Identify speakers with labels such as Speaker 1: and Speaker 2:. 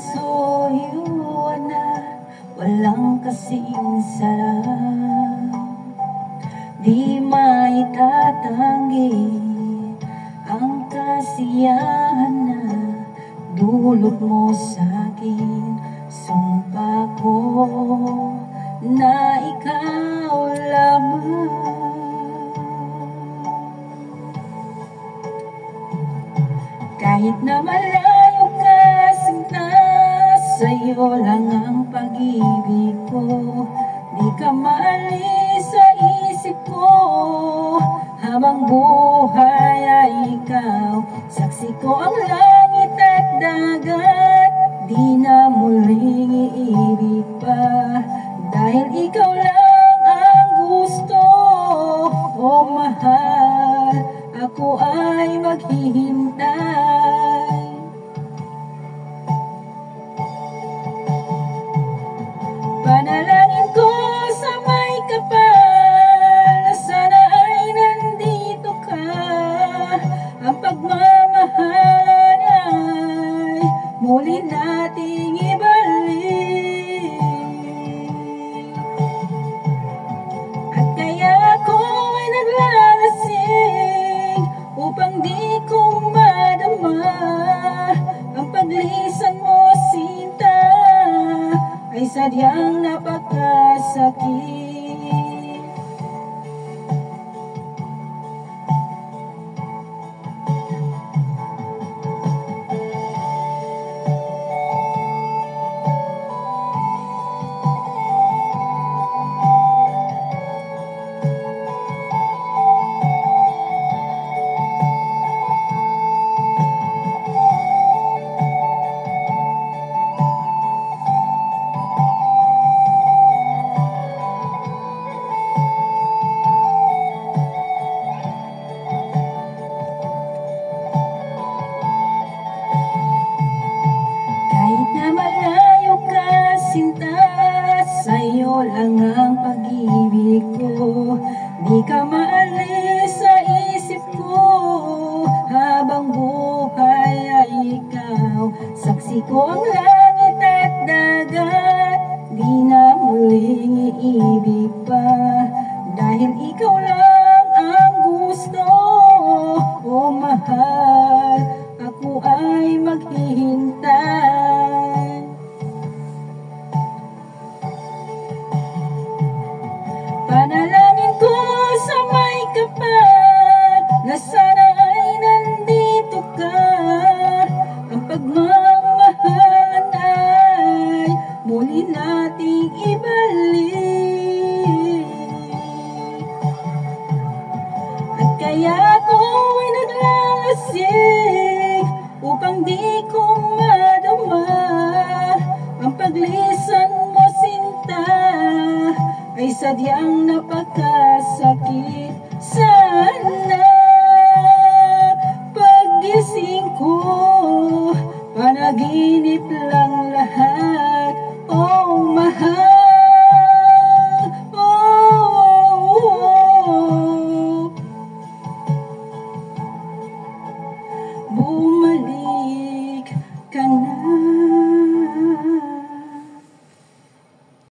Speaker 1: kasuyuan na walang kasing sarap. Di maitatanggi ang kasiyahan na dulot mo sa'kin. Sumpa ko na ikaw lamang. Kahit na malayo ka, sinta, sa'yo lang ang pag-ibig ko. Di ka maalis sa isip ko, habang buhay ay ikaw. Saksi ko ang langit at dagat, di na muling iibig pa. Dahil ikaw lang ang gusto, oh mahal, ako ay maghihintay. Panalangin ko sa may kapal na sana ay nandito ka. Ang pagmamahalan ay muli nating ibalik. At kaya ako ay naglalasing upang di ko madama ang paglisan mo, sinta, ay sadyang napakasakit. Sinta, sa'yo lang ang pag-ibig ko. Di ka maalis sa isip ko, habang buhay ay ikaw. Saksi ko ang langit at dagat, di na muling iibig pa. Dahil ikaw lang ang gusto, oh mahal, ako ay maghihintay. Panalangin ko sa may kapal na sana ay nandito ka. Ang pagmamahalan ay muli nating ibalik. At kaya ako ay naglalasing upang di ko madama ang paglisan mo, sinta, ay sadyang napakasakit.